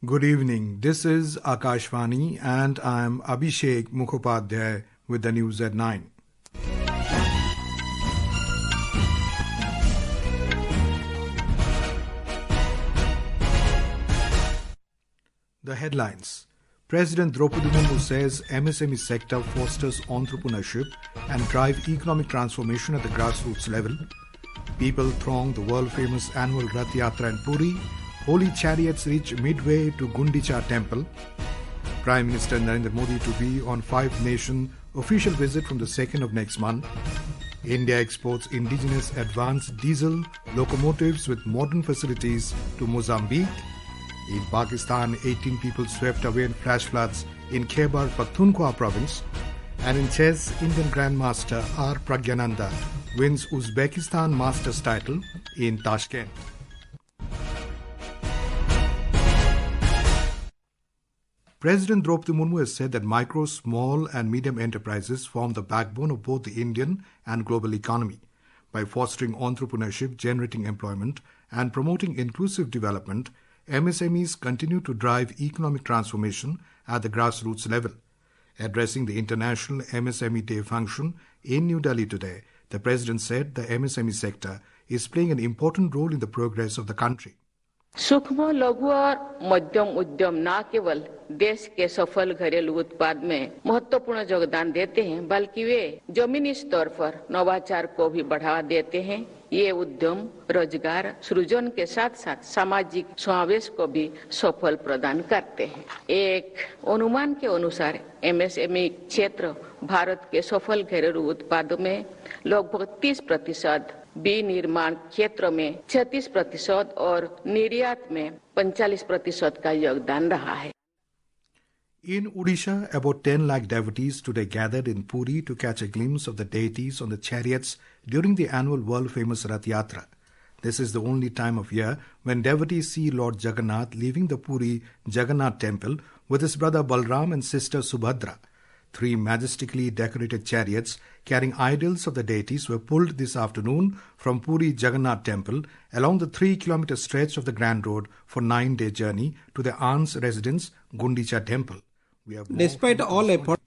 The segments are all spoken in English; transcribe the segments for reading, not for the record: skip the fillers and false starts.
Good evening. This is Akashvani and I am Abhishek Mukhopadhyay with the news at 9. The headlines. President Droupadi Murmu says MSME sector fosters entrepreneurship and drive economic transformation at the grassroots level. People throng the world-famous annual Rath Yatra in Puri. Holy chariots reach midway to Gundicha temple. Prime Minister Narendra Modi to be on five-nation official visit from the 2nd of next month. India exports indigenous advanced diesel locomotives with modern facilities to Mozambique. In Pakistan, 18 people swept away in flash floods in Khyber Pakhtunkhwa province. And in chess, Indian Grandmaster R Praggnanandhaa wins Uzbekistan Masters title in Tashkent. President Droupadi Murmu has said that micro, small and medium enterprises form the backbone of both the Indian and global economy. By fostering entrepreneurship, generating employment and promoting inclusive development, MSMEs continue to drive economic transformation at the grassroots level. Addressing the International MSME Day function in New Delhi today, the President said the MSME sector is playing an important role in the progress of the country. सूक्ष्म लघु और मध्यम उद्यम न केवल देश के सफल घरेलू उत्पाद में महत्वपूर्ण योगदान देते हैं, बल्कि वे जमीनी स्तर पर नवाचार को भी बढ़ावा देते हैं। ये उद्यम रोजगार सृजन के साथ साथ सामाजिक समावेश को भी सफल प्रदान करते हैं। एक अनुमान के अनुसार एमएसएमई क्षेत्र भारत के सफल घरेलू उत्पादों में लगभग 30%, विनिर्माण क्षेत्र में 36% और निर्यात में 45% का योगदान रहा है। In Odisha, about 10 lakh devotees today gathered in Puri to catch a glimpse of the deities on the chariots during the annual world-famous Rath Yatra. This is the only time of year when devotees see Lord Jagannath leaving the Puri Jagannath temple with his brother Balram and sister Subhadra. 3 majestically decorated chariots carrying idols of the deities were pulled this afternoon from Puri Jagannath temple along the 3-kilometer stretch of the Grand Road for 9-day journey to the aunt's residence, Gundicha temple. Despite all efforts,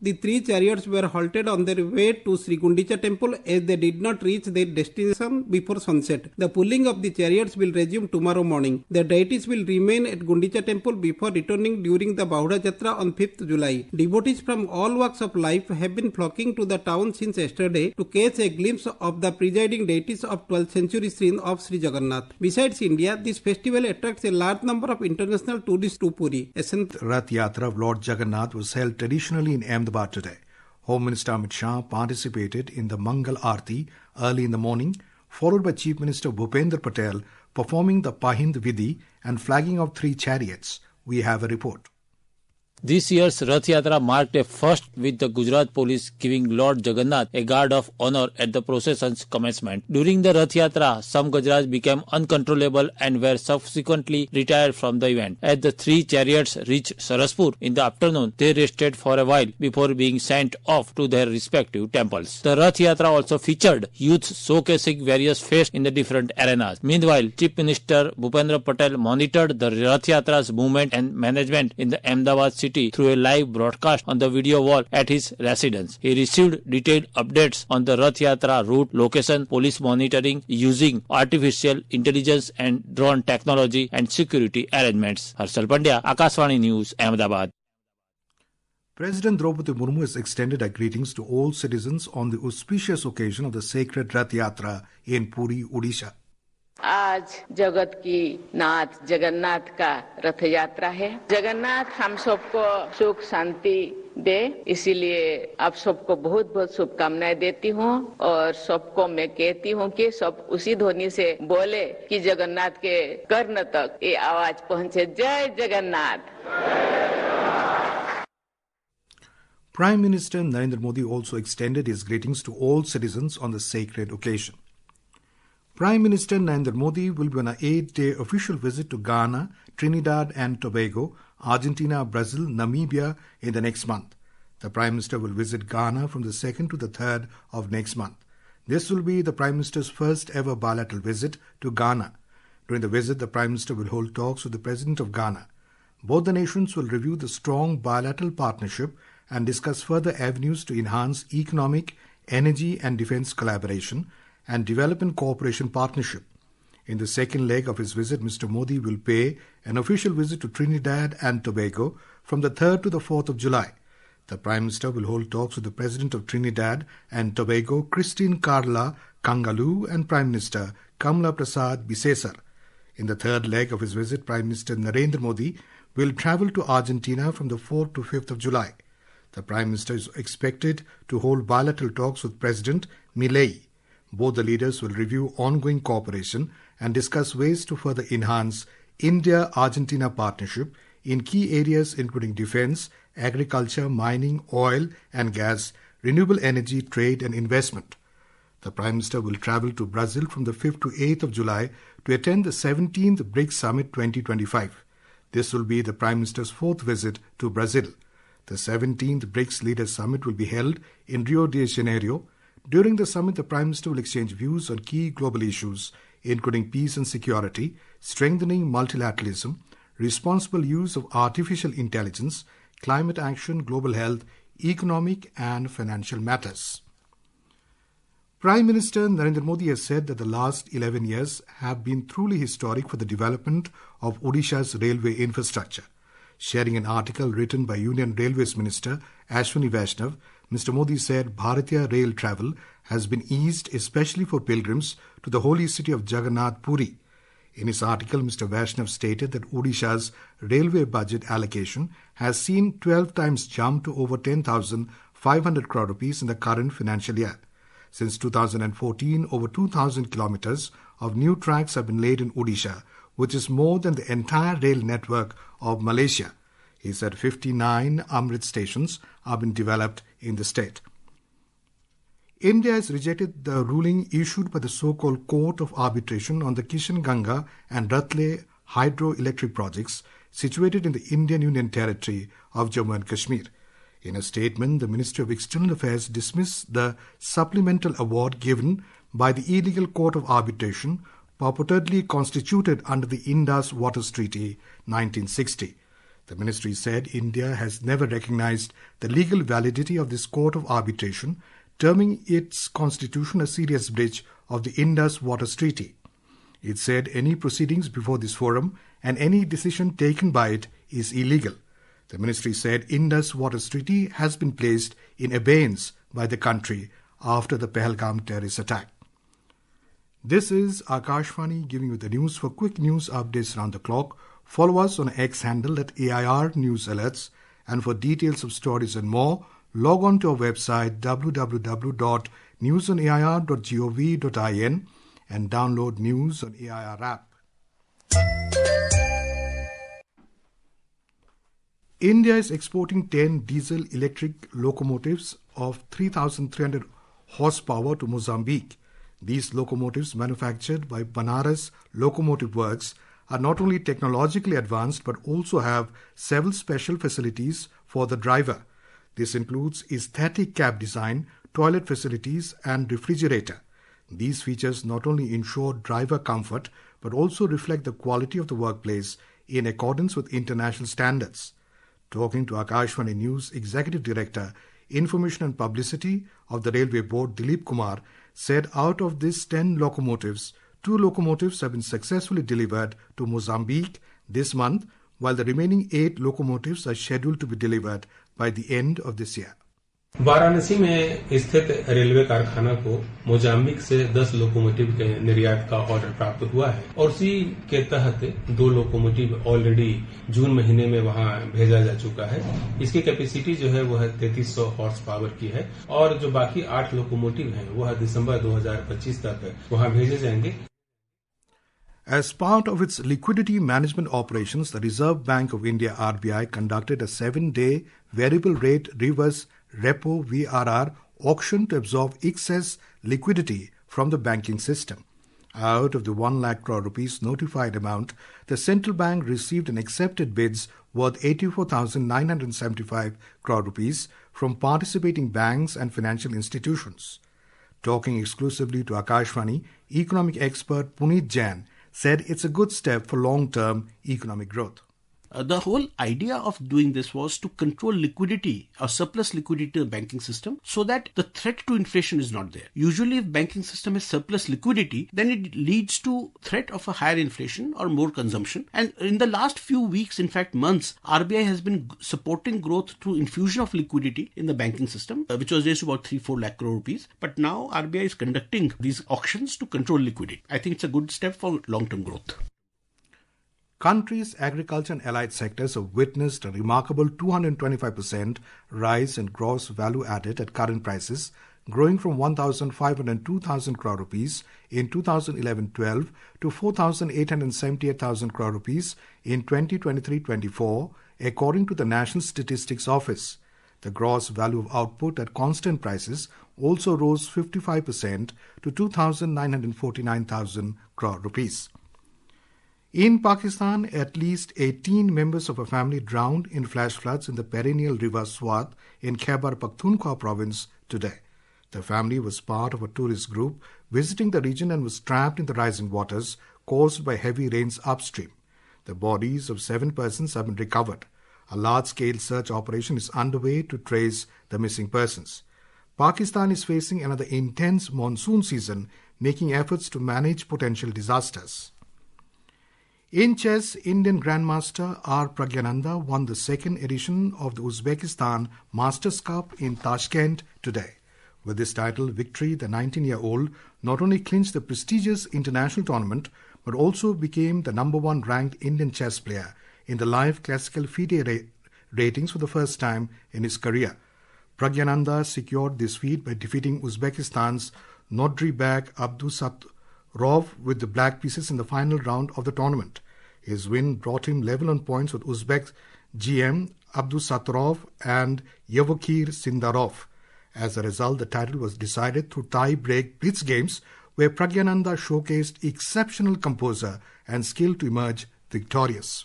the 3 chariots were halted on their way to Sri Gundicha temple as they did not reach their destination before sunset. The pulling of the chariots will resume tomorrow morning. The deities will remain at Gundicha temple before returning during the Rath Yatra on 5th July. Devotees from all walks of life have been flocking to the town since yesterday to catch a glimpse of the presiding deities of 12th century shrine of Sri Jagannath. Besides India, this festival attracts a large number of international tourists to Puri. Rath Yatra of Lord Jagannath was held traditionally in Ahmedabad today. Home Minister Amit Shah participated in the Mangal Aarti early in the morning, followed by Chief Minister Bhupendra Patel performing the Pahind Vidhi and flagging of 3 chariots. We have a report. This year's Rath Yatra marked a first with the Gujarat police giving Lord Jagannath a guard of honor at the procession's commencement. During the Rath Yatra, some Gujrats became uncontrollable and were subsequently retired from the event. As the 3 chariots reached Saraspur in the afternoon, they rested for a while before being sent off to their respective temples. The Rath Yatra also featured youths showcasing various feats in the different arenas. Meanwhile, Chief Minister Bhupendra Patel monitored the Rath Yatra's movement and management in the Ahmedabad city through a live broadcast on the video wall at his residence. He received detailed updates on the Rath Yatra route, location, police monitoring using artificial intelligence and drone technology and security arrangements. Harshal Pandya, Akashvani News, Ahmedabad. President Droupadi Murmu has extended her greetings to all citizens on the auspicious occasion of the sacred Rath Yatra in Puri, Odisha. आज जगत की नाथ जगन्नाथ का रथ यात्रा है। जगन्नाथ हम सबको सुख शांति दे, इसीलिए आप सबको बहुत बहुत शुभकामनाएं देती हूँ और सबको मैं कहती हूँ कि सब उसी ध्वनि से बोले कि जगन्नाथ के कर्ण तक ये आवाज पहुँचे। जय Jagannath. Prime Minister Narendra Modi also extended his greetings to all citizens on the sacred occasion. Prime Minister Narendra Modi will be on an 8-day official visit to Ghana, Trinidad and Tobago, Argentina, Brazil, Namibia in the next month. The Prime Minister will visit Ghana from the 2nd to the 3rd of next month. This will be the Prime Minister's first ever bilateral visit to Ghana. During the visit, the Prime Minister will hold talks with the President of Ghana. Both the nations will review the strong bilateral partnership and discuss further avenues to enhance economic, energy and defense collaboration and development cooperation partnership. In the second leg of his visit, Mr. Modi will pay an official visit to Trinidad and Tobago from the 3rd to the 4th of July. The Prime Minister will hold talks with the President of Trinidad and Tobago, Christine Carla Kangaloo, and Prime Minister Kamla Prasad Bisesar. In the third leg of his visit, Prime Minister Narendra Modi will travel to Argentina from the 4th to 5th of July. The Prime Minister is expected to hold bilateral talks with President Milei. Both the leaders will review ongoing cooperation and discuss ways to further enhance India-Argentina partnership in key areas including defense, agriculture, mining, oil and gas, renewable energy, trade and investment. The Prime Minister will travel to Brazil from the 5th to 8th of July to attend the 17th BRICS Summit 2025. This will be the Prime Minister's fourth visit to Brazil. The 17th BRICS Leaders Summit will be held in Rio de Janeiro. During the summit, the Prime Minister will exchange views on key global issues, including peace and security, strengthening multilateralism, responsible use of artificial intelligence, climate action, global health, economic and financial matters. Prime Minister Narendra Modi has said that the last 11 years have been truly historic for the development of Odisha's railway infrastructure. Sharing an article written by Union Railways Minister Ashwini Vaishnav, Mr. Modi said Bharatiya rail travel has been eased especially for pilgrims to the holy city of Jagannath Puri. In his article, Mr. Vaishnav stated that Odisha's railway budget allocation has seen 12 times jump to over 10,500 crore rupees in the current financial year. Since 2014, over 2,000 kilometers of new tracks have been laid in Odisha, which is more than the entire rail network of Malaysia. He said 59 Amrit stations have been developed in the state. India has rejected the ruling issued by the so-called Court of Arbitration on the Kishan Ganga and Ratle hydroelectric projects situated in the Indian Union Territory of Jammu and Kashmir. In a statement, the Ministry of External Affairs dismissed the supplemental award given by the illegal Court of Arbitration purportedly constituted under the Indus Waters Treaty 1960. The ministry said India has never recognized the legal validity of this Court of Arbitration, terming its constitution a serious breach of the Indus Waters Treaty. It said any proceedings before this forum and any decision taken by it is illegal. The ministry said Indus Waters Treaty has been placed in abeyance by the country after the Pahalgam terrorist attack. This is Akashvani giving you the news. For quick news updates around the clock, follow us on X handle at AIR News Alerts, and for details of stories and more, log on to our website www.newsonair.gov.in and download News on AIR app. India is exporting 10 diesel-electric locomotives of 3,300 horsepower to Mozambique. These locomotives, manufactured by Banaras Locomotive Works, are not only technologically advanced but also have several special facilities for the driver. This includes aesthetic cab design, toilet facilities and refrigerator. These features not only ensure driver comfort but also reflect the quality of the workplace in accordance with international standards. Talking to Akashvani News Executive Director, Information and Publicity of the Railway Board, Dilip Kumar, said out of these 10 locomotives, 2 locomotives have been successfully delivered to Mozambique this month, while the remaining 8 locomotives are scheduled to be delivered by the end of this year. Varanasi में स्थित railway कारखाना को Mozambique से 10 locomotive के निर्यात का order प्राप्त हुआ है और उसी के तहत 2 लोकोमोटिव ऑलरेडी जून महीने में वहां भेजा जा चुका है। इसकी कैपेसिटी जो है वह 3300 हॉर्स पावर की है और जो बाकी 8 लोकोमोटिव हैं वह दिसंबर 2025 तक वहां भेजे जाएंगे। As part of its liquidity management operations, the Reserve Bank of India (RBI) conducted a 7-day variable rate reverse repo (VRR) auction to absorb excess liquidity from the banking system. Out of the 1 lakh crore rupees notified amount, the central bank received and accepted bids worth 84,975 crore rupees from participating banks and financial institutions. Talking exclusively to Akashvani, economic expert Puneet Jain said it's a good step for long-term economic growth. The whole idea of doing this was to control liquidity or surplus liquidity in the banking system so that the threat to inflation is not there. Usually if banking system has surplus liquidity, then it leads to threat of a higher inflation or more consumption. And in the last few weeks, in fact months, RBI has been supporting growth through infusion of liquidity in the banking system, which was raised to about 3-4 lakh crore rupees. But now RBI is conducting these auctions to control liquidity. I think it's a good step for long-term growth. Country's agriculture and allied sectors have witnessed a remarkable 225% rise in gross value added at current prices, growing from 1,502,000 crore rupees in 2011-12 to 4,878,000 crore rupees in 2023-24, according to the National Statistics Office. The gross value of output at constant prices also rose 55% to 2,949,000 crore rupees. In Pakistan, at least 18 members of a family drowned in flash floods in the perennial river Swat in Khyber Pakhtunkhwa province today. The family was part of a tourist group visiting the region and was trapped in the rising waters caused by heavy rains upstream. The bodies of 7 persons have been recovered. A large-scale search operation is underway to trace the missing persons. Pakistan is facing another intense monsoon season, making efforts to manage potential disasters. In chess, Indian Grandmaster R. Praggnanandhaa won the second edition of the Uzbekistan Masters Cup in Tashkent today. With this title victory, the 19-year-old not only clinched the prestigious international tournament, but also became the number 1 ranked Indian chess player in the live classical FIDE ratings for the first time in his career. Praggnanandhaa secured this feat by defeating Uzbekistan's Nodribek Abdusattorov with the black pieces in the final round of the tournament. His win brought him level on points with Uzbek GM Abdusattorov and Yevokir Sindarov. As a result, the title was decided through tie-break blitz games where Praggnanandhaa showcased exceptional composure and skill to emerge victorious.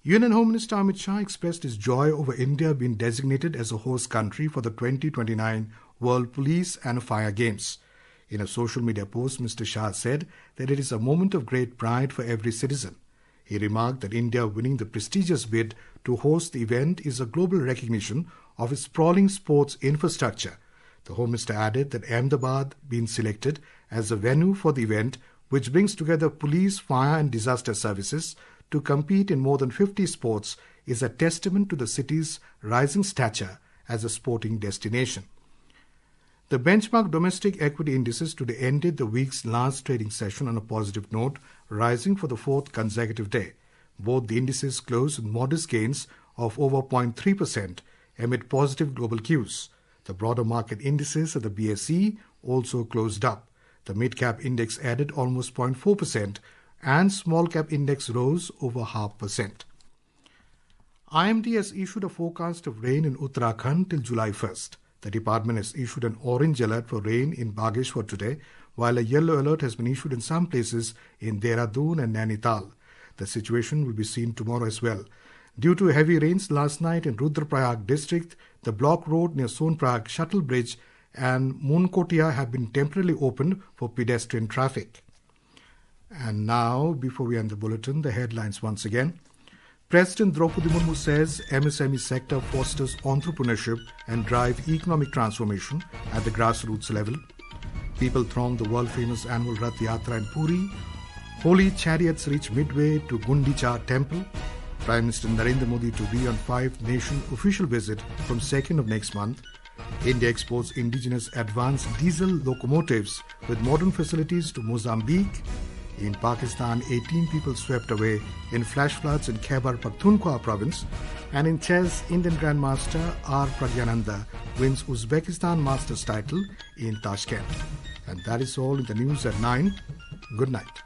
Union Home Minister Amit Shah expressed his joy over India being designated as a host country for the 2029 World Police and Fire Games. In a social media post, Mr. Shah said that it is a moment of great pride for every citizen. He remarked that India winning the prestigious bid to host the event is a global recognition of its sprawling sports infrastructure. The Home Minister added that Ahmedabad being selected as a venue for the event, which brings together police, fire and disaster services to compete in more than 50 sports, is a testament to the city's rising stature as a sporting destination. The benchmark domestic equity indices today ended the week's last trading session on a positive note, rising for the 4th consecutive day. Both the indices closed with modest gains of over 0.3% amid positive global cues. The broader market indices at the BSE also closed up. The mid-cap index added almost 0.4% and small-cap index rose over 0.5%. IMD has issued a forecast of rain in Uttarakhand till July 1st. The department has issued an orange alert for rain in Bageshwar today, while a yellow alert has been issued in some places in Dehradun and Nainital. The situation will be seen tomorrow as well. Due to heavy rains last night in Rudraprayag district, the block road near Sonprayag Shuttle Bridge and Munkotia have been temporarily opened for pedestrian traffic. And now, before we end the bulletin, the headlines once again. President Droupadi Murmu says MSME sector fosters entrepreneurship and drive economic transformation at the grassroots level. People throng the world-famous annual Rath Yatra in Puri. Holy chariots reach midway to Gundicha temple. Prime Minister Narendra Modi to be on 5-nation official visit from 2nd of next month. India exports indigenous advanced diesel locomotives with modern facilities to Mozambique. In Pakistan, 18 people swept away in flash floods in Khyber Pakhtunkhwa province. And in chess, Indian Grandmaster R. Praggnanandhaa wins Uzbekistan Masters title in Tashkent. And that is all in the news at 9. Good night.